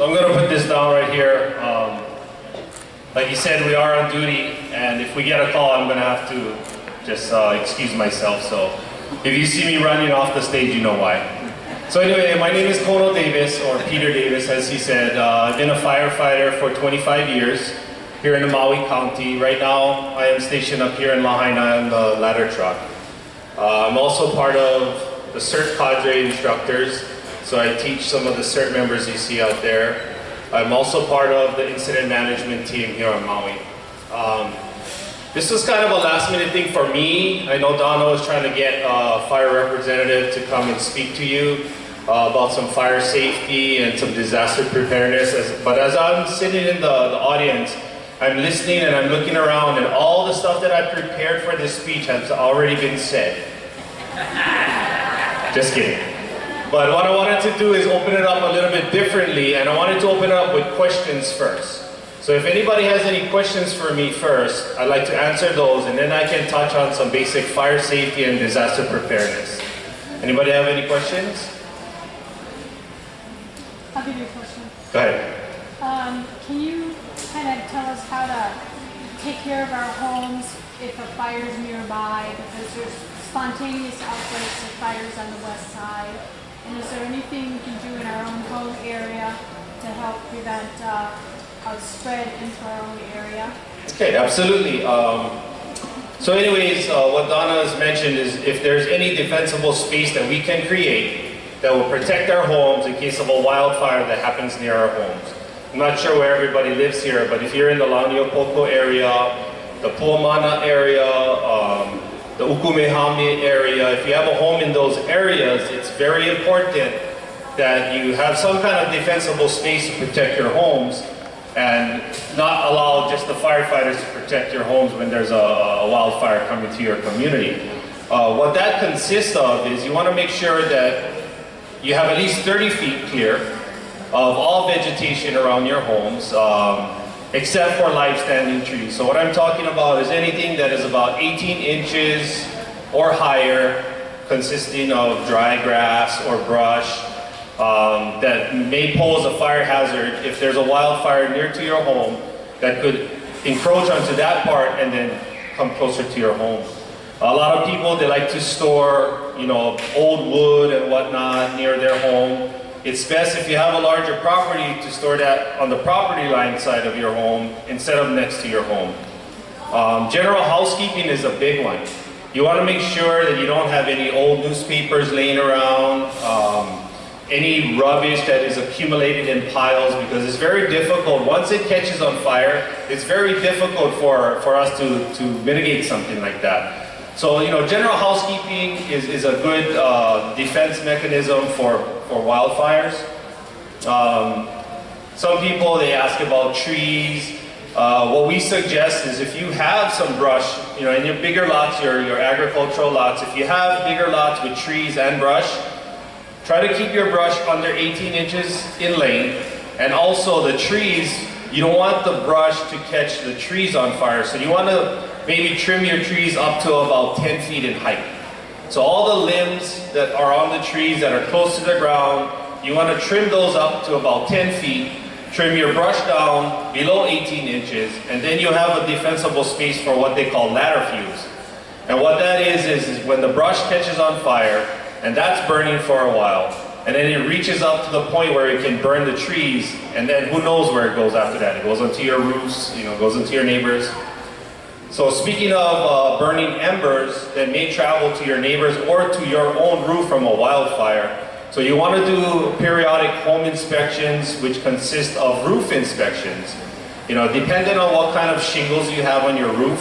So I'm going to put this down right here. Like you said, we are on duty, and if we get a call, I'm going to have to just excuse myself. So if you see me running off the stage, you know why. So anyway, my name is Kono Davis, or Peter Davis, as he said. I've been a firefighter for 25 years here in the Maui County. Right now, I am stationed up here in Lahaina in the ladder truck. I'm also part of the CERT cadre instructors, so I teach some of the CERT members you see out there. I'm also part of the incident management team here on Maui. This was kind of a last minute thing for me. I know Donna was trying to get a fire representative to come and speak to you about some fire safety and some disaster preparedness. But as I'm sitting in the audience, I'm listening and I'm looking around, and all the stuff that I prepared for this speech has already been said. Just kidding. But what I wanted to do is open it up a little bit differently, and I wanted to open it up with questions first. So if anybody has any questions for me first, I'd like to answer those, and then I can touch on some basic fire safety and disaster preparedness. Anybody have any questions? I'll give you a question. Go ahead. Can you kind of tell us how to take care of our homes if a fire is nearby, because there's spontaneous outbreaks of fires on the west side? And is there anything we can do in our own home area to help prevent a spread into our own area? Okay, absolutely. So anyways, what Donna has mentioned is if there's any defensible space that we can create that will protect our homes in case of a wildfire that happens near our homes. I'm not sure where everybody lives here, but if you're in the Launiopoko area, the Puamana area, the Ukumehame area, if you have a home in those areas, it's very important that you have some kind of defensible space to protect your homes and not allow just the firefighters to protect your homes when there's a wildfire coming to your community. What that consists of is you want to make sure that you have at least 30 feet clear of all vegetation around your homes, except for live standing trees. So what I'm talking about is anything that is about 18 inches or higher, consisting of dry grass or brush, that may pose a fire hazard if there's a wildfire near to your home that could encroach onto that part and then come closer to your home. A lot of people, they like to store, you know, old wood and whatnot near their home. It's best if you have a larger property to store that on the property line side of your home instead of next to your home. General housekeeping is a big one. You want to make sure that you don't have any old newspapers laying around, any rubbish that is accumulated in piles, because it's very difficult. Once it catches on fire, it's very difficult for us to mitigate something like that. So, you know, general housekeeping is a good defense mechanism for wildfires. Some people, they ask about trees. What we suggest is if you have some brush, you know, in your bigger lots, your agricultural lots, if you have bigger lots with trees and brush, try to keep your brush under 18 inches in length. And also the trees, you don't want the brush to catch the trees on fire. So you want to maybe trim your trees up to about 10 feet in height. So all the limbs that are on the trees that are close to the ground, you want to trim those up to about 10 feet, trim your brush down below 18 inches, and then you have a defensible space for what they call ladder fuse. And what that is when the brush catches on fire, and that's burning for a while, and then it reaches up to the point where it can burn the trees, and then who knows where it goes after that. It goes onto your roofs, you know, goes into your neighbors. So speaking of burning embers that may travel to your neighbors or to your own roof from a wildfire, so you want to do periodic home inspections, which consist of roof inspections. You know, depending on what kind of shingles you have on your roof,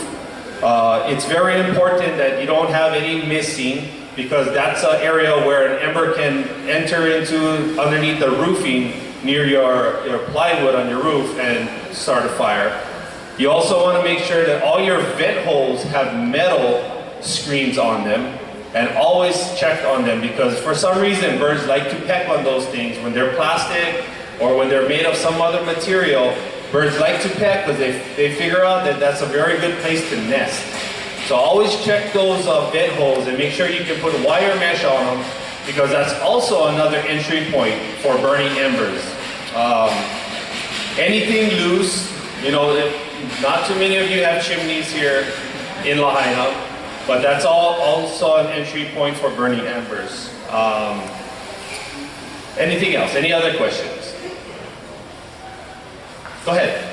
it's very important that you don't have any missing, because that's an area where an ember can enter into underneath the roofing near your plywood on your roof and start a fire. You also want to make sure that all your vent holes have metal screens on them, and always check on them, because for some reason birds like to peck on those things. When they're plastic or when they're made of some other material, birds like to peck because they figure out that that's a very good place to nest. So always check those vent holes and make sure you can put wire mesh on them, because that's also another entry point for burning embers. Anything loose, you know, not too many of you have chimneys here in Lahaina, but that's also an entry point for burning embers. Anything else? Any other questions? Go ahead.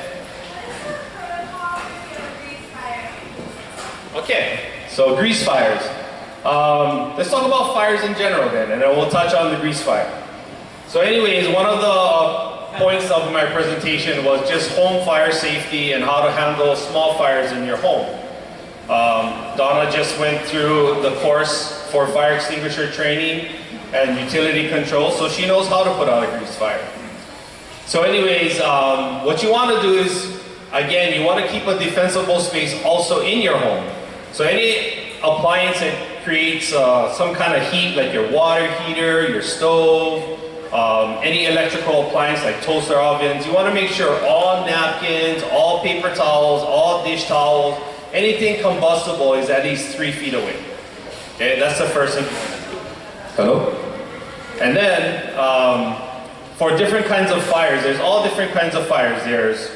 Okay, so grease fires. Let's talk about fires in general then, and then we'll touch on the grease fire. So anyways, one of the points of my presentation was just home fire safety and how to handle small fires in your home. Donna just went through the course for fire extinguisher training and utility control, so she knows how to put out a grease fire. So anyways, what you want to do is, again, you want to keep a defensible space also in your home. So any appliance that creates some kind of heat, like your water heater, your stove, any electrical appliance like toaster ovens, you want to make sure all napkins, all paper towels, all dish towels, anything combustible is at least 3 feet away. Okay, that's the first thing. Hello? And then, for different kinds of fires, there's all different kinds of fires. There's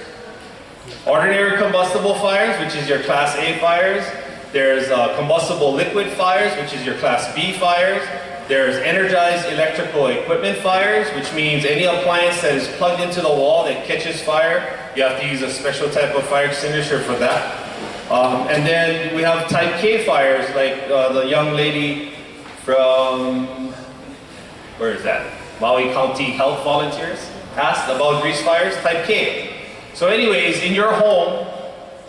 ordinary combustible fires, which is your Class A fires. There's combustible liquid fires, which is your Class B fires. There's energized electrical equipment fires, which means any appliance that is plugged into the wall that catches fire, you have to use a special type of fire extinguisher for that. And then we have Type K fires, like the young lady from, where is that? Maui County Health Volunteers asked about grease fires, Type K. So anyways, in your home,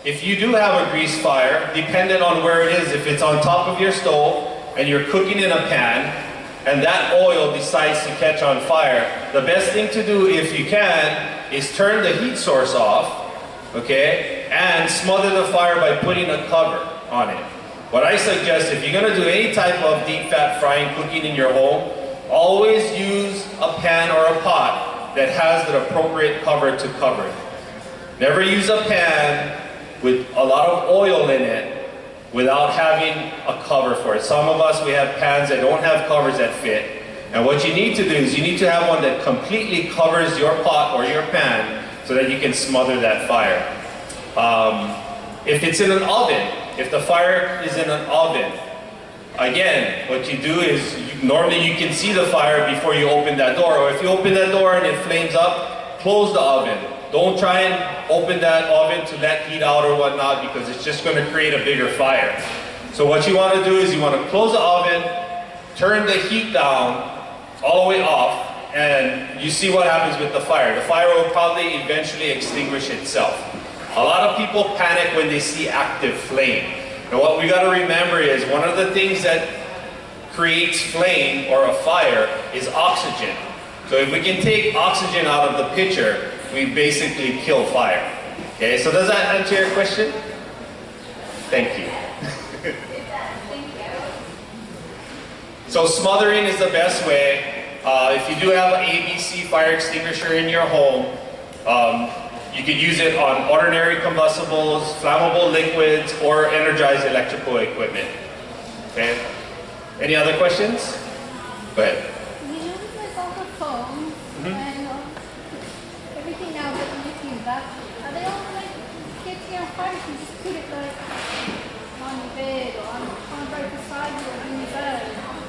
if you do have a grease fire, depending on where it is, if it's on top of your stove and you're cooking in a pan and that oil decides to catch on fire, the best thing to do, if you can, is turn the heat source off, okay, and smother the fire by putting a cover on it. What I suggest, if you're going to do any type of deep fat frying cooking in your home, always use a pan or a pot that has the appropriate cover to cover it. Never use a pan with a lot of oil in it without having a cover for it. Some of us, we have pans that don't have covers that fit. And what you need to do is you need to have one that completely covers your pot or your pan so that you can smother that fire. If it's in an oven, if the fire is in an oven, again, what you do is, normally you can see the fire before you open that door, or if you open that door and it flames up, close the oven. Don't try and open that oven to let heat out or whatnot, because it's just going to create a bigger fire. So what you want to do is you want to close the oven, turn the heat down all the way off, and you see what happens with the fire. The fire will probably eventually extinguish itself. A lot of people panic when they see active flame. And what we got to remember is one of the things that creates flame or a fire is oxygen. So if we can take oxygen out of the picture, we basically kill fire. Okay, so does that answer your question? Thank you. So smothering is the best way. If you do have an ABC fire extinguisher in your home, you could use it on ordinary combustibles, flammable liquids, or energized electrical equipment. Okay? Any other questions? Go ahead. You know, there's all the foam and everything now that you use that. Are they all like catching on fire? You just put it like on your bed or on right beside you or in your bed.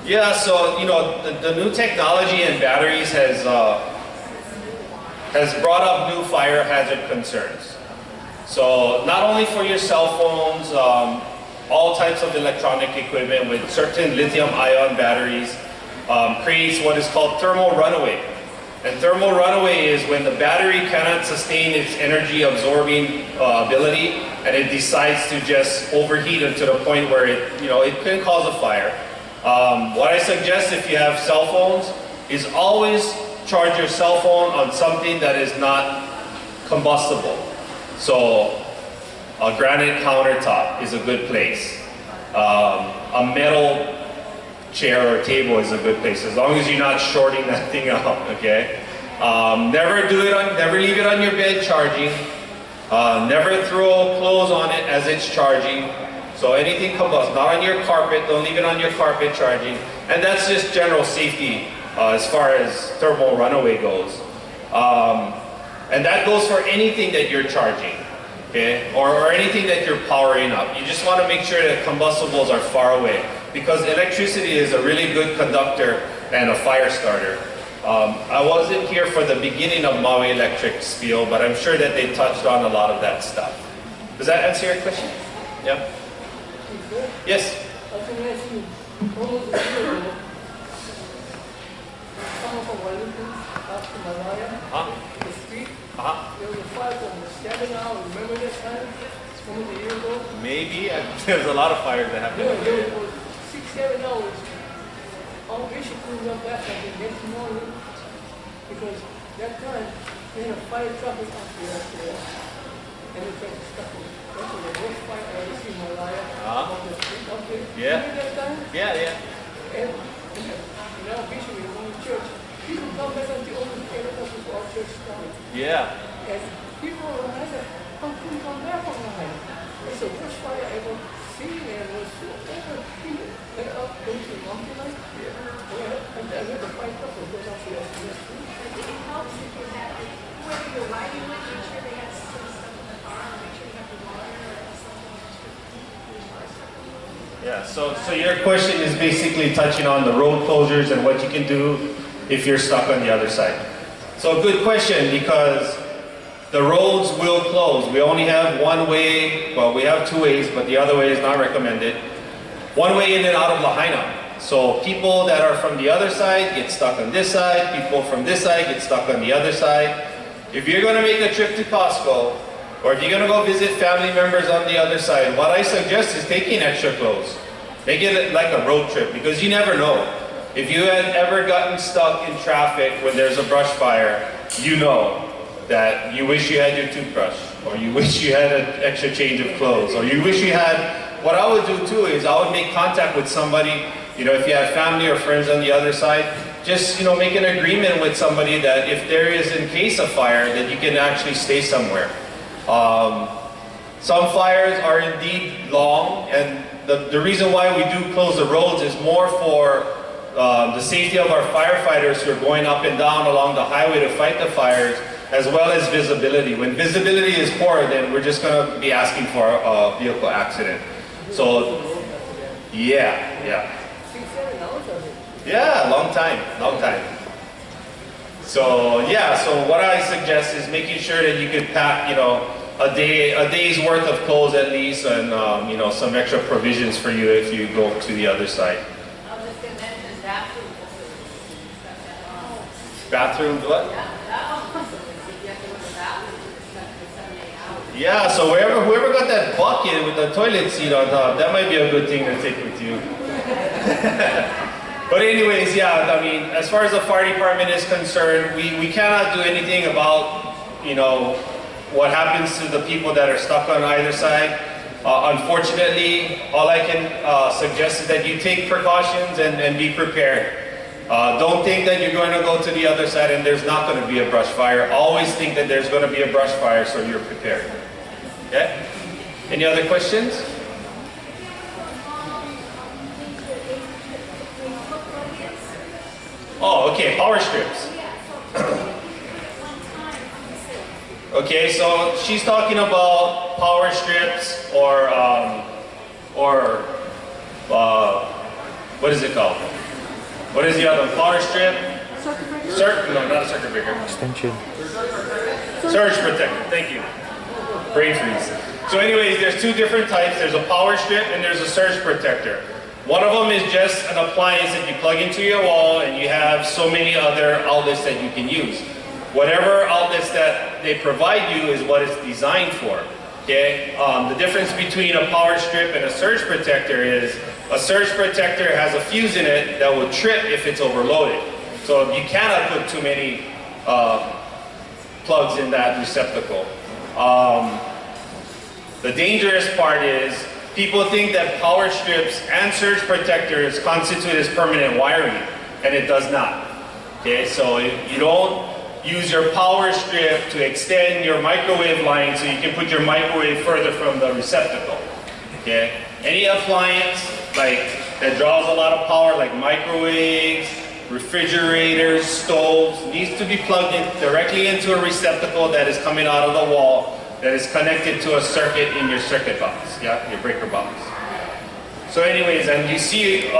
Yeah, so you know the new technology in batteries has brought up new fire hazard concerns. So not only for your cell phones, all types of electronic equipment with certain lithium-ion batteries creates what is called thermal runaway. And thermal runaway is when the battery cannot sustain its energy absorbing ability, and it decides to just overheat to the point where it can cause a fire. What I suggest if you have cell phones is always charge your cell phone on something that is not combustible. So a granite countertop is a good place. A metal chair or table is a good place, as long as you're not shorting that thing out, okay? Never leave it on your bed charging. Never throw clothes on it as it's charging. So anything combustible, not on your carpet, don't leave it on your carpet charging. And that's just general safety as far as thermal runaway goes. And that goes for anything that you're charging, okay? Or anything that you're powering up. You just want to make sure that combustibles are far away, because electricity is a really good conductor and a fire starter. I wasn't here for the beginning of Maui Electric spiel, but I'm sure that they touched on a lot of that stuff. Does that answer your question? Yeah? Yes? I was going to ask you, almost a year ago, someone from Wellington, out to Malaya, the street, there was a fire from the 7 hours. Remember that time? Almost a year ago? Maybe. There's a lot of fires that happen. Yeah, there was 6, 7 hours. All Bishop moved up back like the next morning, because that time, we had a fire truck up there, and it got stuck. That was the worst fire I ever seen in Malaya. On the street up there. Yeah. Remember that time? Yeah. And now Bishop is going to church. People come back on the old area of our church started. Yeah. And people were like, how can you come back on line? It's the worst fire I ever seen, and it was so overheated. Like up going to the mountain line. And I heard the fire truck was going up to us. It helps if you have, whoever you're riding with, make sure they have some stuff in the car, make sure you have the water or something. Yeah, so your question is basically touching on the road closures and what you can do if you're stuck on the other side. So good question, because the roads will close. We only have one way, well, we have 2 ways, but the other way is not recommended. One way in and out of Lahaina. So people that are from the other side get stuck on this side, people from this side get stuck on the other side. If you're going to make a trip to Costco, or if you're going to go visit family members on the other side, what I suggest is taking extra clothes. Make it like a road trip, because you never know. If you had ever gotten stuck in traffic when there's a brush fire, you know that you wish you had your toothbrush, or you wish you had an extra change of clothes, or you wish you had... What I would do too is I would make contact with somebody, you know, if you have family or friends on the other side, just, you know, make an agreement with somebody that if there is in case of fire, that you can actually stay somewhere. Some fires are indeed long, and the reason why we do close the roads is more for the safety of our firefighters who are going up and down along the highway to fight the fires, as well as visibility. When visibility is poor, then we're just going to be asking for a vehicle accident. So, yeah. 6, 7 hours of it. Yeah, long time. So, yeah, so what I suggest is making sure that you can pack, you know, a day's worth of clothes at least, and, you know, some extra provisions for you if you go to the other side. I was just going to mention bathrooms. Bathrooms, what? Yeah, that one. If you have to go to the bathroom, it's stuck for 7, 8 hours. Yeah, so whoever got that bucket with the toilet seat on top, that might be a good thing to take with you. But anyways, yeah, I mean, as far as the fire department is concerned, we cannot do anything about, you know, what happens to the people that are stuck on either side. Unfortunately, all I can suggest is that you take precautions and be prepared. Don't think that you're going to go to the other side and there's not going to be a brush fire. Always think that there's going to be a brush fire, so you're prepared. Okay? Any other questions? Oh, okay, power strips. Okay, so she's talking about power strips or what is it called? What is the other one? Power strip? Circuit breaker? No, not a circuit breaker. Extension. Surge protector, thank you. Brain freeze. So anyways, there's 2 different types. There's a power strip and there's a surge protector. One of them is just an appliance that you plug into your wall, and you have so many other outlets that you can use. Whatever outlets that they provide you is what it's designed for. Okay? The difference between a power strip and a surge protector is a surge protector has a fuse in it that will trip if it's overloaded. So you cannot put too many plugs in that receptacle. The dangerous part is people think that power strips and surge protectors constitute as permanent wiring, and it does not. Okay, so you don't use your power strip to extend your microwave line so you can put your microwave further from the receptacle. Okay, any appliance like that draws a lot of power, like microwaves, refrigerators, stoves, needs to be plugged in directly into a receptacle that is coming out of the wall that is connected to a circuit in your circuit box, yeah, your breaker box. So anyways, and you see a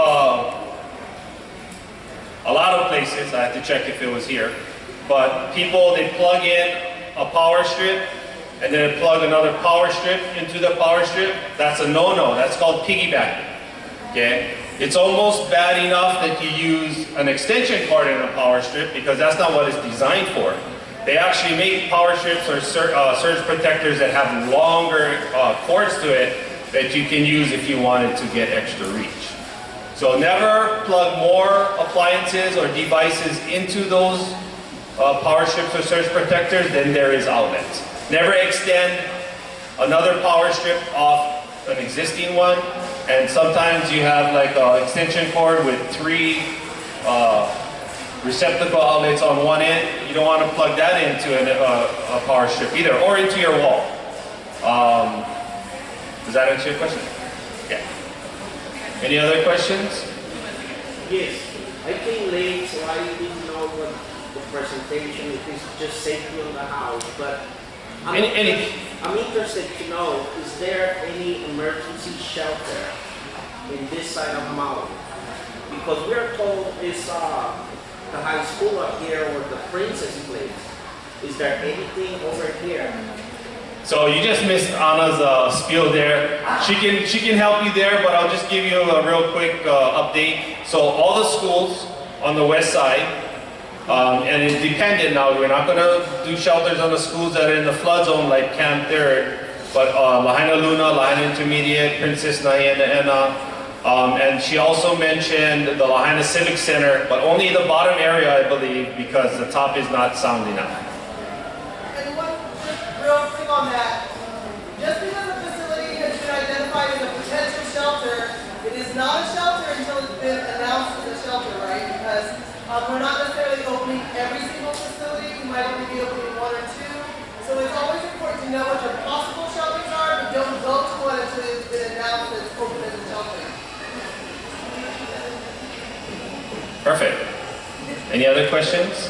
lot of places, I have to check if it was here, but people, they plug in a power strip and then plug another power strip into the power strip. That's a no-no, that's called piggybacking, okay? It's almost bad enough that you use an extension cord in a power strip because that's not what it's designed for. They actually make power strips or surge protectors that have longer cords to it that you can use if you wanted to get extra reach. So never plug more appliances or devices into those power strips or surge protectors than there is outlets. Never extend another power strip off an existing one, and sometimes you have like an extension cord with 3 receptacle outlets on one end. You don't want to plug that into a power strip either, or into your wall. Does that answer your question? Yeah. Any other questions? Yes. I came late, so I didn't know what the presentation, if it's just safety on the house, but I'm interested to know, is there any emergency shelter in this side of Maui? Because we're told it's the high school up here or the Princess place. Is there anything over here? So you just missed Anna's spiel there. She can help you there, but I'll just give you a real quick update. So all the schools on the west side, and it's dependent now. We're not going to do shelters on the schools that are in the flood zone like Camp 3rd, but Lahaina Luna, Lahaina Intermediate, Princess Naiana, and she also mentioned the Lahaina Civic Center, but only the bottom area, I believe, because the top is not sound enough. And one real quick on that, just because a facility has been identified as a potential shelter, it is not a shelter until it's been announced as a shelter, right? Because we're not necessarily opening every single facility. We might only be opening 1 or 2. So it's always important to know what your possible shelters are, but don't go to one until it's been announced that it's open as a shelter. Perfect. Any other questions?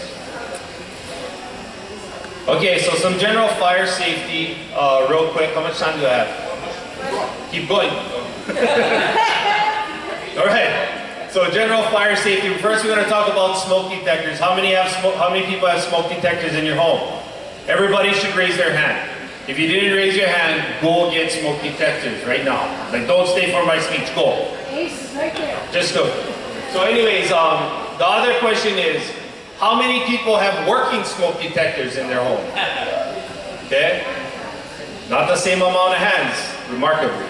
Okay, so some general fire safety, real quick. How much time do I have? Keep going. All right. So general fire safety. First, we're going to talk about smoke detectors. How many people have smoke detectors in your home? Everybody should raise their hand. If you didn't raise your hand, go get smoke detectors right now. Like, don't stay for my speech. Go. Ace is right there. Just go. So anyways, the other question is, how many people have working smoke detectors in their home? Okay? Not the same amount of hands, remarkably.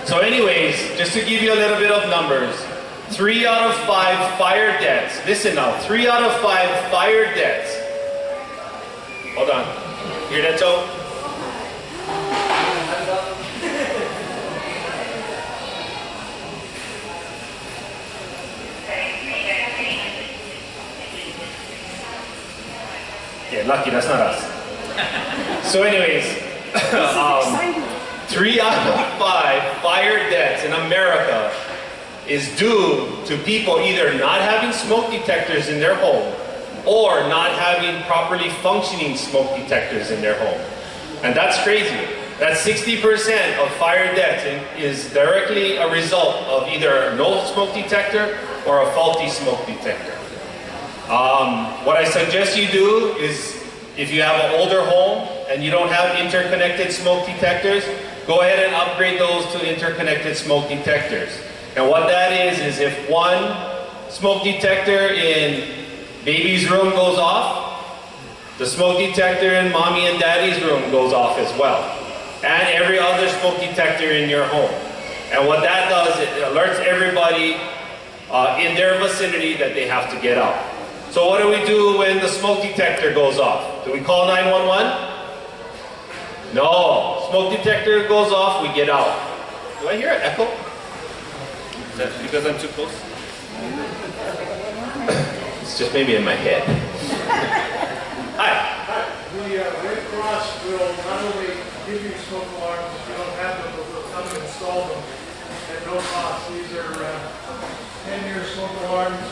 So anyways, just to give you a little bit of numbers, 3 out of 5 fire deaths, listen now, 3 out of 5 fire deaths. Hold on. Hear that, Joe? Yeah, lucky, that's not us. So anyways, 3 out of 5 fire deaths in America is due to people either not having smoke detectors in their home or not having properly functioning smoke detectors in their home. And that's crazy. That 60% of fire deaths is directly a result of either no smoke detector or a faulty smoke detector. What I suggest you do is, if you have an older home and you don't have interconnected smoke detectors, go ahead and upgrade those to interconnected smoke detectors. And what that is if one smoke detector in baby's room goes off, the smoke detector in mommy and daddy's room goes off as well. And every other smoke detector in your home. And what that does, it alerts everybody in their vicinity that they have to get out. So what do we do when the smoke detector goes off? Do we call 911? No. Smoke detector goes off, we get out. Do I hear an echo? Is that because I'm too close? It's just maybe in my head. Hi. The Red Cross will not only give you smoke alarms if you don't have them, but they'll come and install them at no cost. These are 10-year smoke alarms.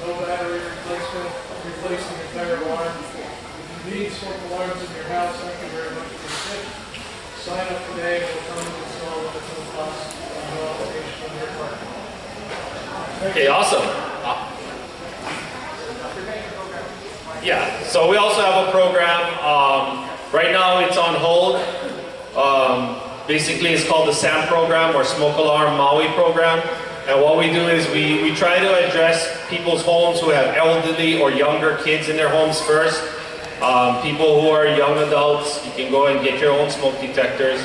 no battery replacement, replace the entire alarm. If you need smoke alarms in your house, thank you very much for the tip. Sign up today, we'll come and install it at no cost, no obligation on your part. Okay, awesome. Yeah, so we also have a program. Right now it's on hold. Basically it's called the SAM program, or Smoke Alarm Maui program. And what we do is we try to address people's homes who have elderly or younger kids in their homes first. People who are young adults, you can go and get your own smoke detectors.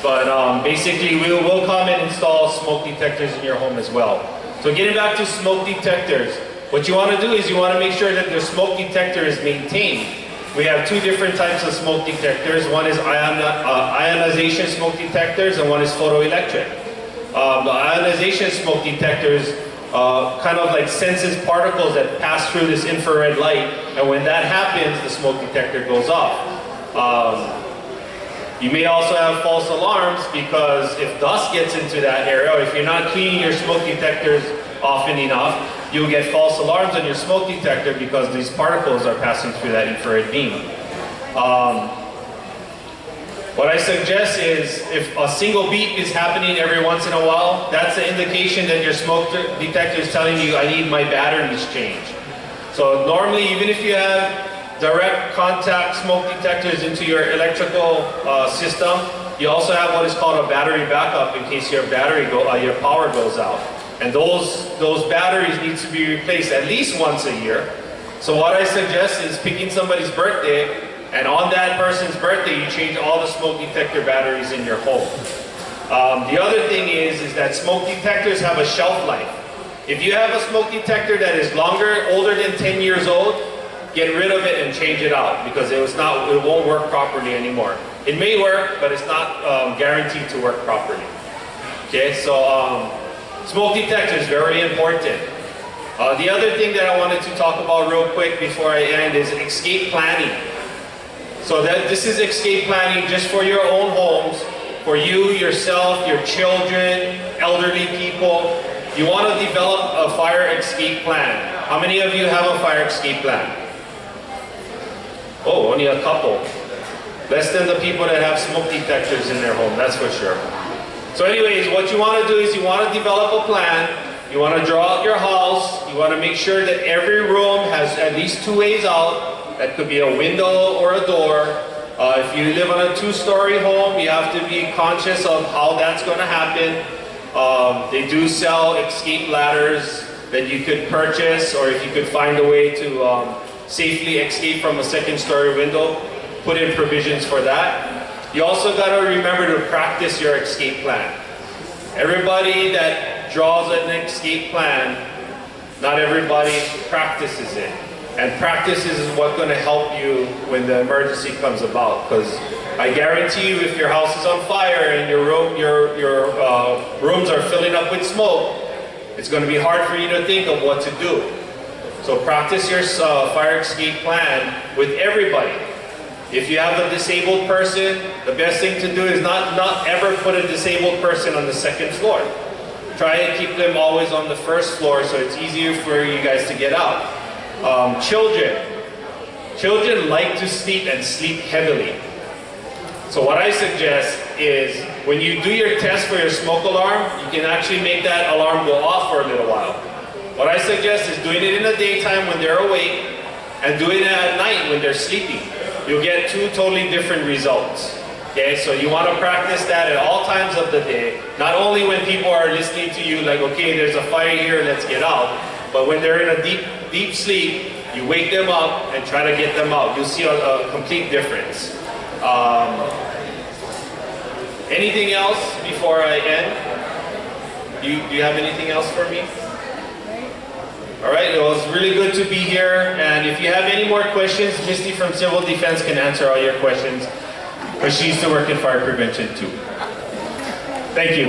But basically we will come and install smoke detectors in your home as well. So getting back to smoke detectors, what you want to do is you want to make sure that the smoke detector is maintained. We have two different types of smoke detectors. One is ionization smoke detectors and one is photoelectric. The ionization smoke detectors kind of like senses particles that pass through this infrared light, and when that happens, the smoke detector goes off. You may also have false alarms because if dust gets into that area, or if you're not cleaning your smoke detectors often enough, you'll get false alarms on your smoke detector because these particles are passing through that infrared beam. What I suggest is if a single beep is happening every once in a while, that's an indication that your smoke detector is telling you, I need my batteries changed. So normally, even if you have direct contact smoke detectors into your electrical system, you also have what is called a battery backup in case your power goes out. And those batteries need to be replaced at least once a year. So what I suggest is picking somebody's birthday, and on that person's birthday, you change all the smoke detector batteries in your home. The other thing is that smoke detectors have a shelf life. If you have a smoke detector that is older than 10 years old, get rid of it and change it out because it won't work properly anymore. It may work, but it's not guaranteed to work properly. Okay, so smoke detector is very important. The other thing that I wanted to talk about real quick before I end is escape planning. So this is escape planning just for your own homes, for you, yourself, your children, elderly people. You want to develop a fire escape plan. How many of you have a fire escape plan? Oh, only a couple. Less than the people that have smoke detectors in their home, that's for sure. So anyways, what you want to do is you want to develop a plan. You want to draw out your house. You want to make sure that every room has at least 2 ways out. That could be a window or a door. If you live on a 2-story home, you have to be conscious of how that's going to happen. They do sell escape ladders that you could purchase, or if you could find a way to safely escape from a 2nd-story window, put in provisions for that. You also got to remember to practice your escape plan. Everybody that draws an escape plan, not everybody practices it. And practice is what's going to help you when the emergency comes about. Because I guarantee you, if your house is on fire and your rooms are filling up with smoke, it's going to be hard for you to think of what to do. So practice your fire escape plan with everybody. If you have a disabled person, the best thing to do is not ever put a disabled person on the 2nd floor. Try and keep them always on the 1st floor so it's easier for you guys to get out. Children like to sleep and sleep heavily. So what I suggest is when you do your test for your smoke alarm, you can actually make that alarm go off for a little while. What I suggest is doing it in the daytime when they're awake and doing it at night when they're sleeping. You'll get 2 totally different results. Okay, so you want to practice that at all times of the day. Not only when people are listening to you like, okay, there's a fire here, let's get out. But when they're in a deep sleep, you wake them up and try to get them out. You'll see a complete difference. Anything else before I end? Do you have anything else for me? All right, it was really good to be here. And if you have any more questions, Misty from Civil Defense can answer all your questions, because she used to work in fire prevention too. Thank you.